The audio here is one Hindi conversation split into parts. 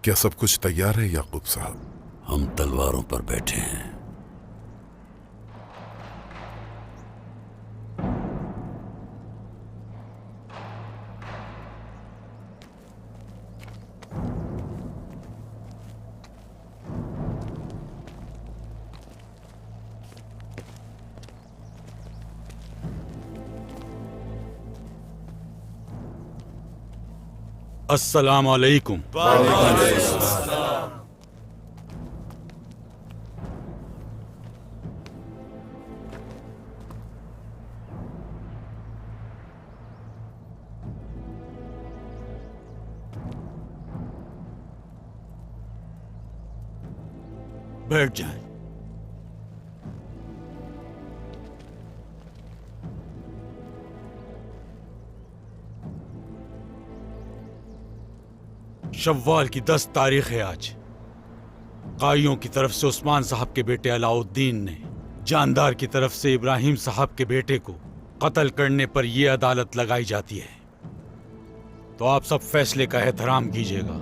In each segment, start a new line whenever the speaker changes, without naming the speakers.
क्या सब कुछ तैयार है याकूब साहब?
हम तलवारों पर बैठे हैं।
अस्सलाम वालेकुम। बैठ जाएं। शव्वाल की 10 तारीख है आज। काइयों की तरफ से उस्मान साहब के बेटे अलाउद्दीन ने जानदार की तरफ से इब्राहिम साहब के बेटे को कत्ल करने पर यह अदालत लगाई जाती है। तो आप सब फैसले का एहतराम कीजिएगा।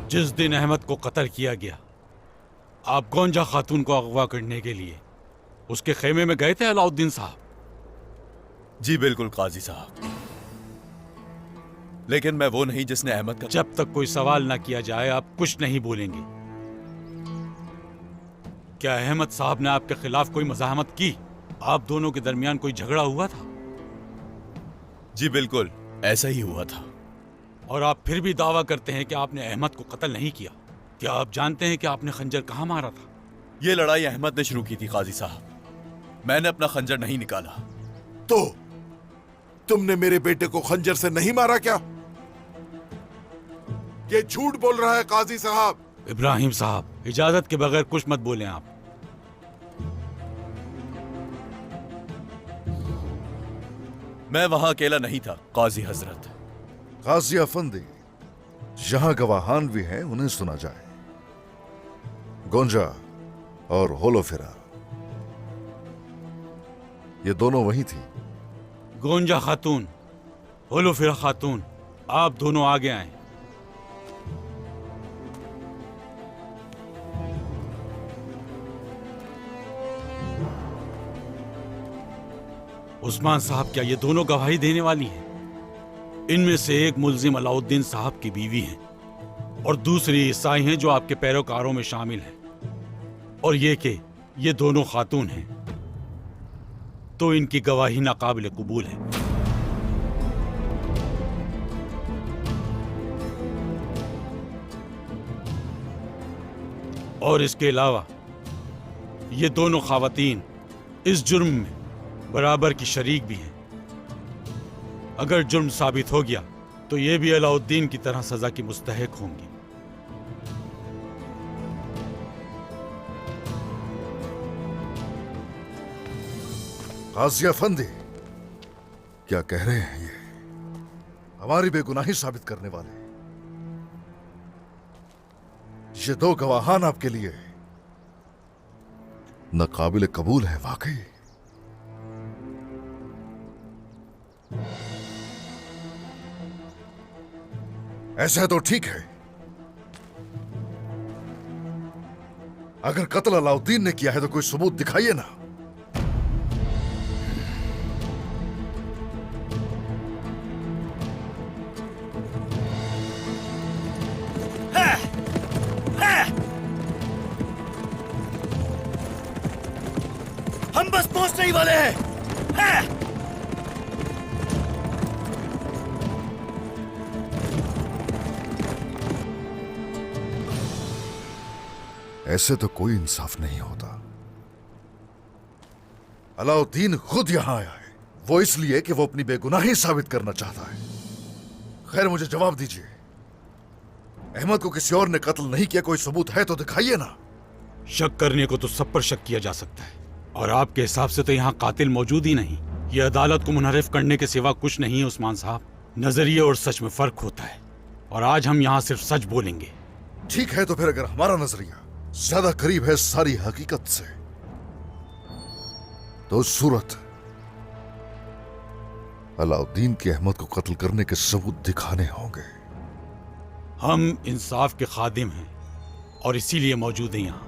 जिस दिन अहमद को कत्ल किया गया, आप गोंजा खातून को अगवा करने के लिए उसके खेमे में गए थे अलाउद्दीन साहब?
जी बिल्कुल काजी साहब, लेकिन मैं वो नहीं जिसने अहमद का।
जब तक कोई सवाल ना किया जाए आप कुछ नहीं बोलेंगे। क्या अहमद साहब ने आपके खिलाफ कोई मज़ाहमत की? आप दोनों के दरमियान कोई झगड़ा हुआ था?
जी बिल्कुल ऐसा ही हुआ था।
और आप फिर भी दावा करते हैं कि आपने अहमद को कत्ल नहीं किया। क्या आप जानते हैं कि आपने खंजर कहाँ मारा था?
ये लड़ाई अहमद ने शुरू की थी काजी साहब, मैंने अपना खंजर नहीं निकाला।
तो तुमने मेरे बेटे को खंजर से नहीं मारा क्या? ये झूठ बोल रहा है काजी साहब।
इब्राहिम साहब, इजाजत के बगैर कुछ मत बोलें आप।
मैं वहां अकेला नहीं था काजी हजरत।
काजी अफंदी, जहां गवाहान भी हैं उन्हें सुना जाए। गोंजा और होलोफिरा, ये दोनों वही थी।
गोंजा खातून, होलोफिरा खातून, आप दोनों आगे आए। उस्मान साहब, क्या ये दोनों गवाही देने वाली हैं? इनमें से एक मुल्जिम अलाउद्दीन साहब की बीवी है और दूसरी ईसाई हैं जो आपके पैरोकारों में शामिल हैं। और ये कि ये दोनों खातून हैं, तो इनकी गवाही नाकाबिल कबूल है। और इसके अलावा ये दोनों खावतीन इस जुर्म में बराबर की शरीक भी हैं। अगर जुर्म साबित हो गया तो ये भी अलाउद्दीन की तरह सजा की मुस्तहिक होंगी।
काजी अफंदी, क्या कह रहे हैं ये? हमारी बेगुनाही साबित करने वाले ये दो गवाहान आपके लिए नाकाबिल कबूल है वाकई। ऐसा है तो ठीक है। अगर कत्ल अलाउद्दीन ने किया है तो कोई सबूत दिखाइए ना।
हम बस पहुंचने ही वाले हैं।
ऐसे तो कोई इंसाफ नहीं होता। अलाउद्दीन खुद यहां आया है, वो इसलिए कि वो अपनी बेगुनाही साबित करना चाहता है। खैर, मुझे जवाब दीजिए, अहमद को किसी और ने कत्ल नहीं किया, कोई सबूत है तो दिखाइए ना।
शक करने को तो सब पर शक किया जा सकता है, और आपके हिसाब से तो यहाँ कातिल मौजूद ही नहीं। ये अदालत को मुनहरिफ करने के सिवा कुछ नहीं है उस्मान साहब। नजरिए और सच में फर्क होता है, और आज हम यहाँ सिर्फ सच बोलेंगे।
ठीक है, तो फिर अगर हमारा नजरिया ज्यादा करीब है सारी हकीकत से, तो उस सूरत अलाउद्दीन के अहमद को कत्ल करने के सबूत दिखाने होंगे।
हम इंसाफ के खादिम हैं और इसीलिए मौजूद हैं यहाँ।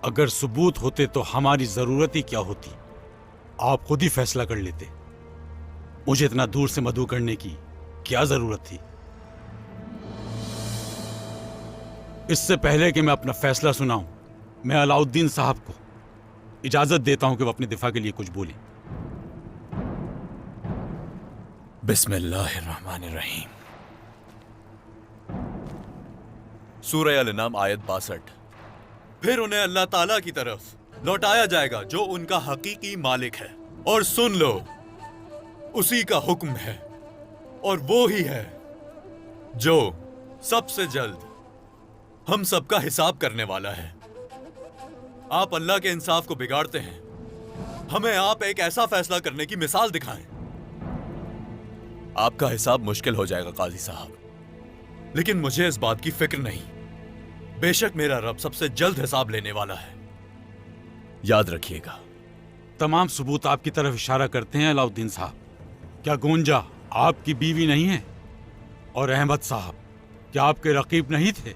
अगर सबूत होते तो हमारी जरूरत ही क्या होती, आप खुद ही फैसला कर लेते। मुझे इतना दूर से मदऊ करने की क्या जरूरत थी? इससे पहले कि मैं अपना फैसला सुनाऊं, मैं अलाउद्दीन साहब को इजाजत देता हूं कि वो अपने दिफा के लिए कुछ बोले।
बिस्मिल्लाहिर्रहमानिर्रहीम। सूरह अल-अनाम आयत 62। फिर उन्हें अल्लाह ताला की तरफ लौटाया जाएगा जो उनका हकीकी मालिक है, और सुन लो, उसी का हुक्म है और वो ही है जो सबसे जल्द हम सबका हिसाब करने वाला है। आप अल्लाह के इंसाफ को बिगाड़ते हैं, हमें आप एक ऐसा फैसला करने की मिसाल दिखाएं। आपका हिसाब मुश्किल हो जाएगा काजी साहब, लेकिन मुझे इस बात की फिक्र नहीं। बेशक मेरा रब सबसे जल्द हिसाब लेने वाला है, याद रखिएगा।
तमाम सबूत आपकी तरफ इशारा करते हैं अलाउद्दीन साहब। क्या गोंजा आपकी बीवी नहीं है? और अहमद साहब क्या आपके रकीब नहीं थे?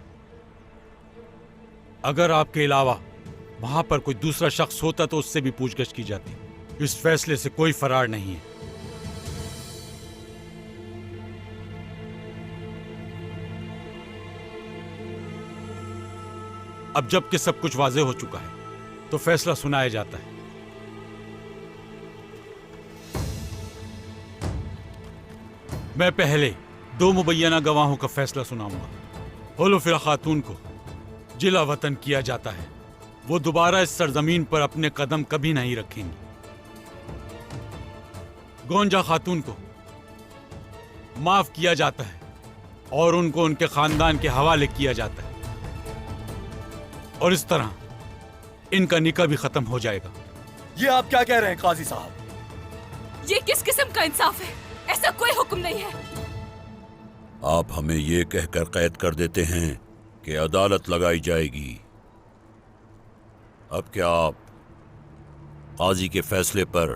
अगर आपके अलावा वहां पर कोई दूसरा शख्स होता तो उससे भी पूछगछ की जाती। इस फैसले से कोई फरार नहीं है। अब जबकि सब कुछ वाज़ेह हो चुका है तो फैसला सुनाया जाता है। मैं पहले 2 मुबैयना गवाहों का फैसला सुनाऊंगा। हुलुफिल खातून को जिला वतन किया जाता है, वो दोबारा इस सरजमीन पर अपने कदम कभी नहीं रखेंगी। गोंजा खातून को माफ किया जाता है और उनको उनके खानदान के हवाले किया जाता है, और इस तरह इनका निकाह भी खत्म हो जाएगा।
ये आप क्या कह रहे हैं काजी साहब?
ये किस किस्म का इंसाफ है? ऐसा कोई हुक्म नहीं है।
आप हमें ये कहकर कैद कर देते हैं कि अदालत लगाई जाएगी। अब क्या आप काजी के फैसले पर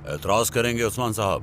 एतराज करेंगे उस्मान साहब?